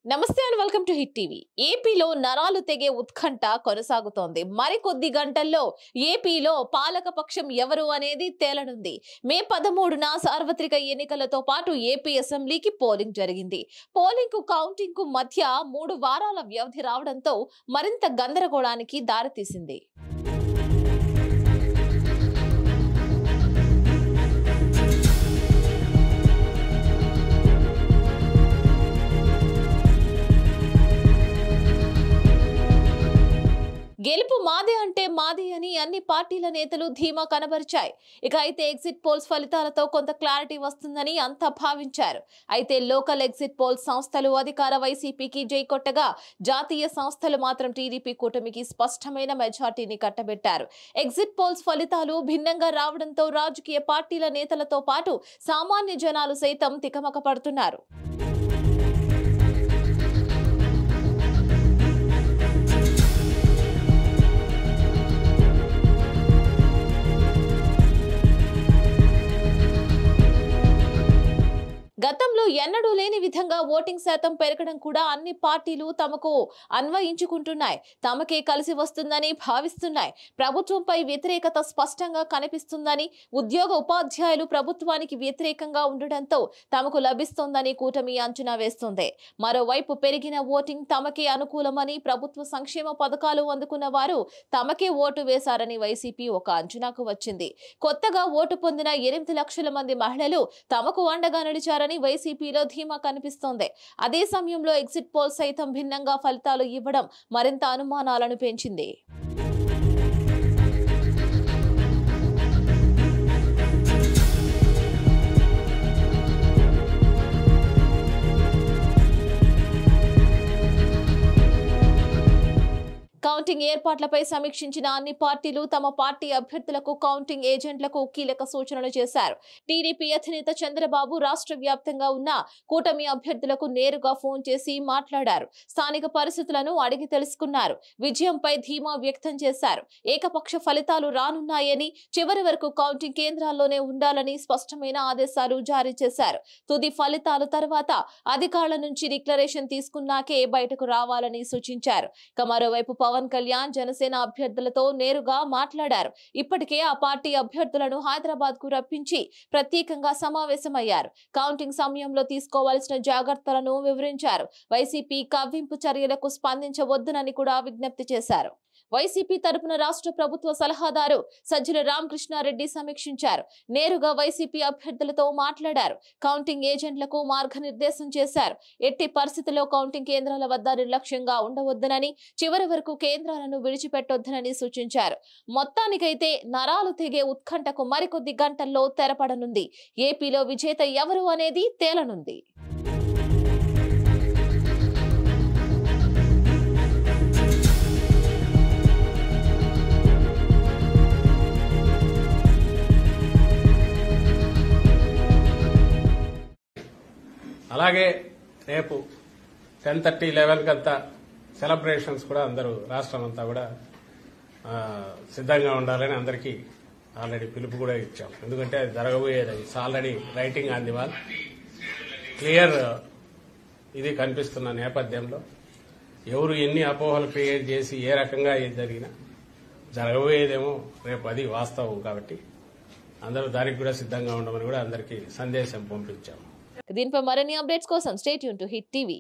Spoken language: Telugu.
నమస్తే and welcome to hit TV. ఏపీలో నరాలు తెగే ఉత్కంఠ కొనసాగుతోంది. మరికొద్ది గంటల్లో ఏపీలో పాలకపక్షం ఎవరు అనేది తేలనుంది. మే 13న సార్వత్రిక ఎన్నికలతో పాటు ఏపీ అసెంబ్లీకి పోలింగ్ జరిగింది. పోలింగ్ కు కౌంటింగ్ కు మధ్య 3 వారాల వ్యవధి రావడంతో మరింత గందరగోళానికి దారితీసింది. గెలుపు మాదే అంటే మాదే అని అన్ని పార్టీల నేతలు ధీమా కనబరిచాయి. అయితే ఎగ్జిట్ పోల్స్ ఫలితాలతో కొంత క్లారిటీ వస్తుందని అంతా భావించారు. అయితే లోకల్ ఎగ్జిట్ పోల్స్ సంస్థలు అధికార వైసీపీకి జై కొట్టగా, జాతీయ సంస్థలు మాత్రం టీడీపీ కూటమికి స్పష్టమైన మెజార్టీని కట్టబెట్టారు. ఎగ్జిట్ పోల్స్ ఫలితాలు భిన్నంగా రావడంతో రాజకీయ పార్టీల నేతలతో పాటు సామాన్య జనాలు సైతం తికమక పడుతున్నారు. గతంలో ఎన్నడూ లేని విధంగా ఓటింగ్ శాతం పెరగడం కూడా అన్ని పార్టీలు తమకు అన్వయించుకుంటున్నాయి. తమకే కలిసి వస్తుందని భావిస్తున్నాయి. ప్రభుత్వంపై వ్యతిరేకత స్పష్టంగా కనిపిస్తుందని, ఉద్యోగ ఉపాధ్యాయులు ప్రభుత్వానికి వ్యతిరేకంగా ఉండడంతో తమకు లభిస్తోందని కూటమి అంచనా వేస్తోంది. మరోవైపు పెరిగిన ఓటింగ్ తమకే అనుకూలమని, ప్రభుత్వ సంక్షేమ పథకాలు అందుకున్న వారు తమకే ఓటు వేశారని వైసీపీ ఒక అంచనాకు వచ్చింది. కొత్తగా ఓటు పొందిన 8 లక్షల మంది మహిళలు తమకు అండగా నడిచారని వైసీపీలో ధీమా కనిపిస్తోంది. అదే సమయంలో ఎగ్జిట్ పోల్ సైతం భిన్నంగా ఫలితాలు ఇవ్వడం మరింత అనుమానాలను పెంచింది. కౌంటింగ్ ఏర్పాట్లపై సమీక్షించిన అన్ని పార్టీలు తమ పార్టీ అభ్యర్థులకు, కౌంటింగ్ ఏజెంట్లకు కీలక సూచనలు చేశారు. టీడీపీ అధినేత చంద్రబాబు రాష్ట్ర వ్యాప్తంగా ఉన్న కూటమి అభ్యర్థులకు నేరుగా ఫోన్ చేసి మాట్లాడారు. స్థానిక పరిస్థితులను అడిగి తెలుసుకున్నారు. విజయంపై ధీమా వ్యక్తం చేశారు. ఏకపక్ష ఫలితాలు రానున్నాయని, చివరి వరకు కౌంటింగ్ కేంద్రాల్లోనే ఉండాలని స్పష్టమైన ఆదేశాలు జారీ చేశారు. తుది ఫలితాలు తర్వాత అధికారుల నుంచి డిక్లరేషన్ తీసుకున్నాకే బయటకు రావాలని సూచించారు. మరోవైపు పవన్ కళ్యాణ్ జనసేన అభ్యర్థులతో నేరుగా మాట్లాడారు. ఇప్పటికే ఆ పార్టీ అభ్యర్థులను హైదరాబాద్ కు రప్పించి ప్రత్యేకంగా సమావేశమయ్యారు. కౌంటింగ్ సమయంలో తీసుకోవాల్సిన జాగ్రత్తలను వివరించారు. వైసీపీ కవ్వింపు చర్యలకు స్పందించవద్దునని కూడా విజ్ఞప్తి చేశారు. వైసీపీ తరపున రాష్ట్ర ప్రభుత్వ సలహాదారు సజ్జల రామకృష్ణారెడ్డి సమీక్షించారు. నేరుగా వైసీపీ అభ్యర్థులతో మాట్లాడారు. కౌంటింగ్ ఏజెంట్లకు మార్గనిర్దేశం చేశారు. ఎట్టి పరిస్థితుల్లో కౌంటింగ్ కేంద్రాల వద్ద నిర్లక్ష్యంగా ఉండవద్దునని, చివరి వరకు కేంద్రాలను విడిచిపెట్టొద్దునని సూచించారు. మొత్తానికైతే నరాలు తెగే ఉత్కంఠకు మరికొద్ది గంటల్లో తెరపడనుంది. ఏపీలో విజేత ఎవరు అనేది తేలనుంది. అలాగే రేపు 10:30, 11 కంతా సెలబ్రేషన్స్ కూడా అందరూ రాష్ట్రం అంతా కూడా సిద్ధంగా ఉండాలని అందరికీ ఆల్రెడీ పిలుపు కూడా ఇచ్చాం. ఎందుకంటే అది జరగబోయేది, it's already writing on the wall. Clear ఇది కనిపిస్తున్న నేపథ్యంలో ఎవరు ఎన్ని అపోహలు క్రియేట్ చేసి ఏ రకంగా ఏది జరిగినా జరగబోయేదేమో రేపు అది వాస్తవం. కాబట్టి అందరూ దానికి కూడా సిద్ధంగా ఉండమని కూడా అందరికీ సందేశం పంపించాము. దీనిపై మరిన్ని అప్డేట్స్ కోసం stay tune to hit TV.